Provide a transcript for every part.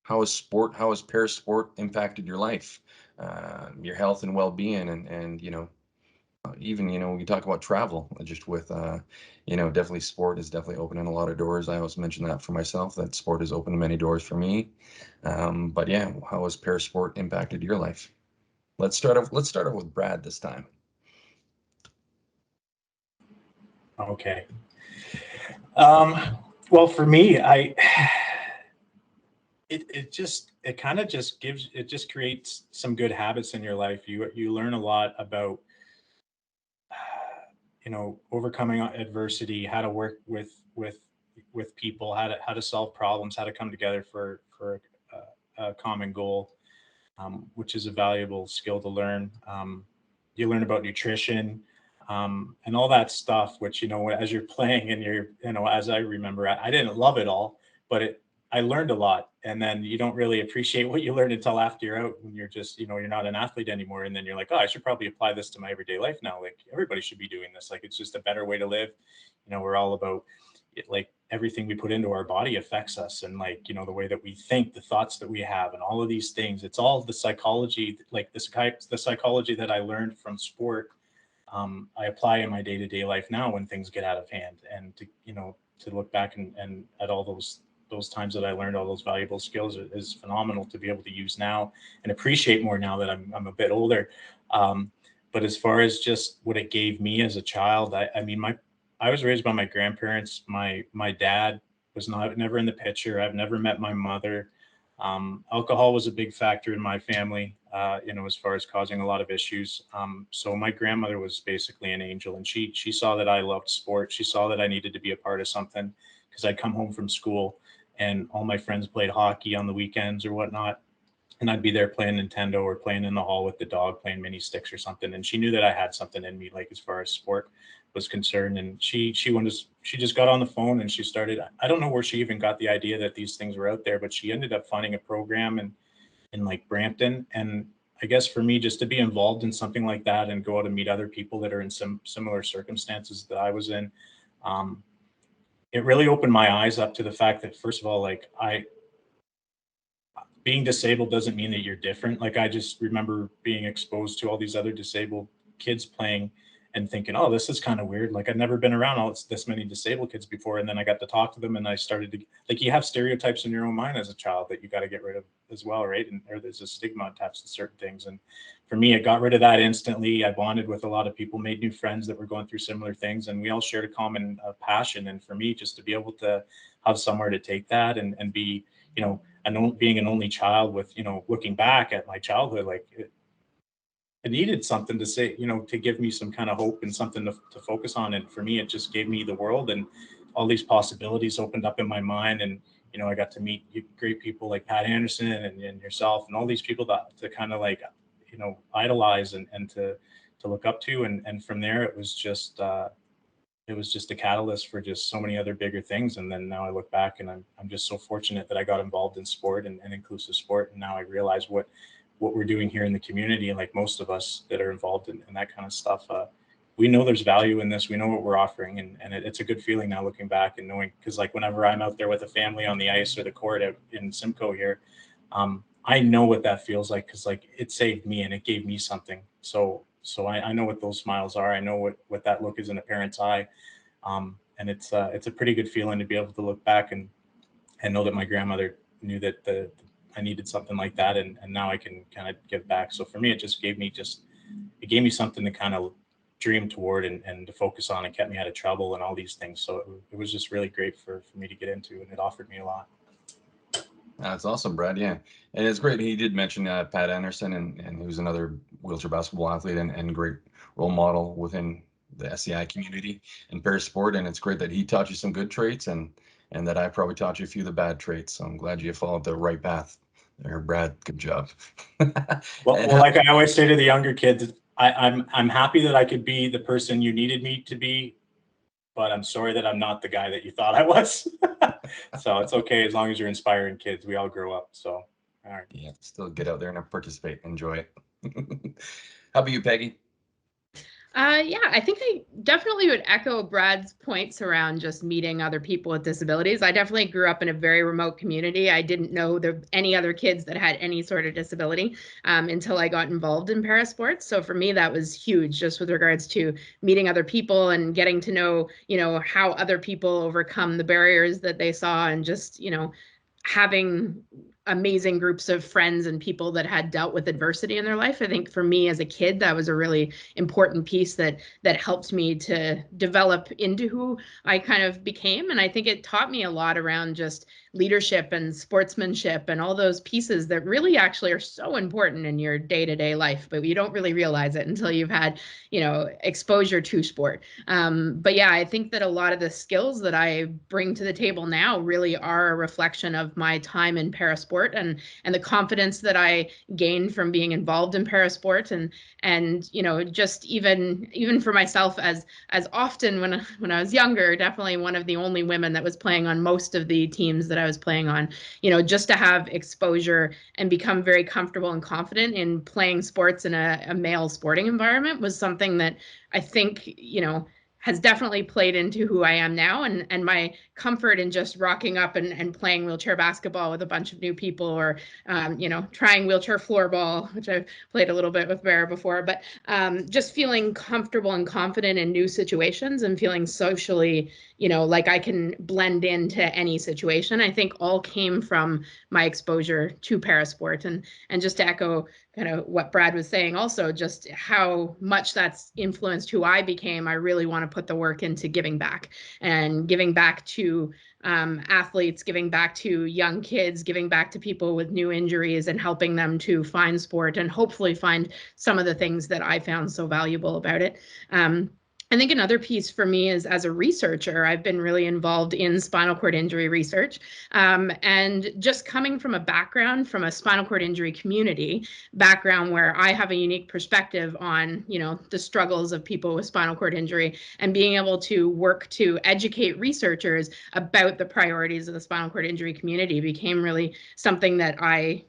how has pair sport impacted your life, your health and well-being, and even, we talk about travel, just with, definitely sport is definitely opening a lot of doors. I always mention that for myself, that sport has opened many doors for me. But yeah, how has pair sport impacted your life? Let's start off with Brad this time. Okay. Well, for me, it kind of just creates some good habits in your life. You learn a lot about, overcoming adversity, how to work with people, how to solve problems, how to come together for a common goal, which is a valuable skill to learn. You learn about nutrition, and all that stuff, which, as you're playing and as I remember, I didn't love it all, but I learned a lot. And then you don't really appreciate what you learned until after you're out, when you're just, you're not an athlete anymore. And then you're like, oh, I should probably apply this to my everyday life now. Like, everybody should be doing this. Like, it's just a better way to live. We're all about it, like, everything we put into our body affects us, and, like, the way that we think, the thoughts that we have, and all of these things. It's all the psychology, like the psychology that I learned from sport. I apply in my day-to-day life now when things get out of hand, and to look back and at all those times that I learned all those valuable skills is phenomenal to be able to use now and appreciate more now that I'm a bit older. But as far as just what it gave me as a child, I mean, I was raised by my grandparents. My dad was never in the picture. I've never met my mother. Alcohol was a big factor in my family, as far as causing a lot of issues. So my grandmother was basically an angel, and she saw that I loved sport. She saw that I needed to be a part of something, because I'd come home from school and all my friends played hockey on the weekends or whatnot, and I'd be there playing Nintendo or playing in the hall with the dog, playing mini sticks or something. And she knew that I had something in me, like, as far as sport was concerned. And she just got on the phone and she started. I don't know where she even got the idea that these things were out there, but she ended up finding a program in like Brampton. And I guess for me, just to be involved in something like that and go out and meet other people that are in some similar circumstances that I was in, it really opened my eyes up to the fact that, first of all, like, being disabled doesn't mean that you're different. Like, I just remember being exposed to all these other disabled kids playing and thinking, oh, this is kind of weird. Like, I've never been around this many disabled kids before. And then I got to talk to them, and I started to, like, you have stereotypes in your own mind as a child that you got to get rid of as well, right? And or there's a stigma attached to certain things. And for me, it got rid of that instantly. I bonded with a lot of people, made new friends that were going through similar things, and we all shared a common passion. And for me, just to be able to have somewhere to take that and be, and being an only child with, looking back at my childhood, like, it needed something to say, to give me some kind of hope and something to focus on. And for me, it just gave me the world, and all these possibilities opened up in my mind. And, I got to meet great people like Pat Anderson and yourself and all these people that to kind of, like, idolize and to look up to. And from there, it was just a catalyst for just so many other bigger things. And then now I look back and I'm just so fortunate that I got involved in sport and inclusive sport. And now I realize what we're doing here in the community. And like most of us that are involved in that kind of stuff, we know there's value in this. We know what we're offering. And it's a good feeling now looking back and knowing, because, like, whenever I'm out there with a family on the ice or the court out in Simcoe here, I know what that feels like, because, like, it saved me and it gave me something. So I know what those smiles are. I know what that look is in a parent's eye. And it's a pretty good feeling to be able to look back and know that my grandmother knew that I needed something like that. And now I can kind of give back. So for me, it just gave me something to kind of dream toward and to focus on, and kept me out of trouble and all these things. So it was just really great for me to get into, and it offered me a lot. That's awesome, Brad. Yeah, and it's great. He did mention Pat Anderson, and he was another wheelchair basketball athlete and great role model within the SCI community and pair sport. And it's great that he taught you some good traits, and that I probably taught you a few of the bad traits. So I'm glad you followed the right path there, Brad. Good job. Well, like I always say to the younger kids, I'm happy that I could be the person you needed me to be, but I'm sorry that I'm not the guy that you thought I was. So it's okay as long as you're inspiring kids. We all grow up. So, all right. Yeah, still get out there and participate. Enjoy it. How about you, Peggy? Yeah, I think I definitely would echo Brad's points around just meeting other people with disabilities. I definitely grew up in a very remote community. I didn't know there any other kids that had any sort of disability until I got involved in parasports. So for me, that was huge, just with regards to meeting other people and getting to know, how other people overcome the barriers that they saw, and just, having amazing groups of friends and people that had dealt with adversity in their life. I think for me as a kid, that was a really important piece that helped me to develop into who I kind of became. And I think it taught me a lot around just leadership and sportsmanship and all those pieces that really actually are so important in your day-to-day life, but you don't really realize it until you've had, exposure to sport. But yeah, I think that a lot of the skills that I bring to the table now really are a reflection of my time in parasport, and the confidence that I gained from being involved in parasport, and just even for myself, as often when I was younger, definitely one of the only women that was playing on most of the teams that I was playing on, just to have exposure and become very comfortable and confident in playing sports in a male sporting environment was something that I think, has definitely played into who I am now, and my comfort in just rocking up and playing wheelchair basketball with a bunch of new people, or trying wheelchair floorball, which I've played a little bit with Vera before, but just feeling comfortable and confident in new situations and feeling socially, like I can blend into any situation, I think all came from my exposure to parasport. And just to echo kind of what Brad was saying, also just how much that's influenced who I became, I really want to put the work into giving back, and giving back to athletes, giving back to young kids, giving back to people with new injuries, and helping them to find sport and hopefully find some of the things that I found so valuable about it. I think another piece for me is, as a researcher, I've been really involved in spinal cord injury research. And just coming from a background, from a spinal cord injury community background, where I have a unique perspective on, the struggles of people with spinal cord injury, and being able to work to educate researchers about the priorities of the spinal cord injury community became really something that I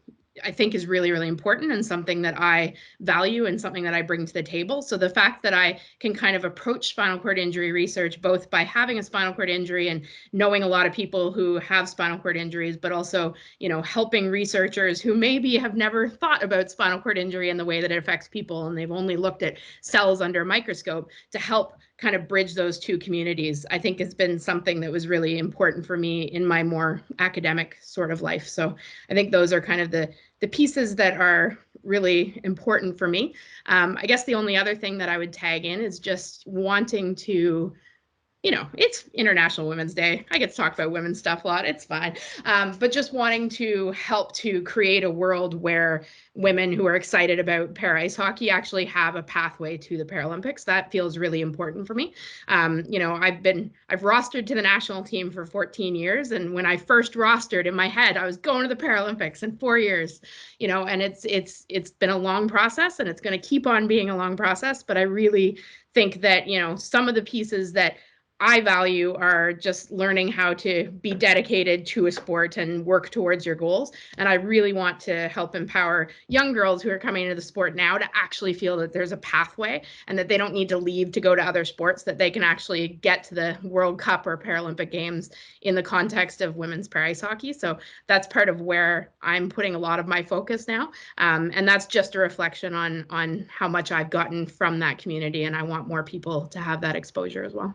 think is really, really important, and something that I value, and something that I bring to the table. So the fact that I can kind of approach spinal cord injury research, both by having a spinal cord injury and knowing a lot of people who have spinal cord injuries, but also, helping researchers who maybe have never thought about spinal cord injury and the way that it affects people, and they've only looked at cells under a microscope, to help kind of bridge those two communities, I think has been something that was really important for me in my more academic sort of life. So I think those are kind of the pieces that are really important for me. I guess the only other thing that I would tag in is just wanting to, it's International Women's Day. I get to talk about women's stuff a lot. It's fine. But just wanting to help to create a world where women who are excited about para ice hockey actually have a pathway to the Paralympics. That feels really important for me. I've rostered to the national team for 14 years. And when I first rostered, in my head, I was going to the Paralympics in 4 years, and it's been a long process, and it's going to keep on being a long process. But I really think that, some of the pieces that I value are just learning how to be dedicated to a sport and work towards your goals. And I really want to help empower young girls who are coming into the sport now to actually feel that there's a pathway, and that they don't need to leave to go to other sports, that they can actually get to the World Cup or Paralympic Games in the context of women's para ice hockey. So that's part of where I'm putting a lot of my focus now. And that's just a reflection on how much I've gotten from that community. And I want more people to have that exposure as well.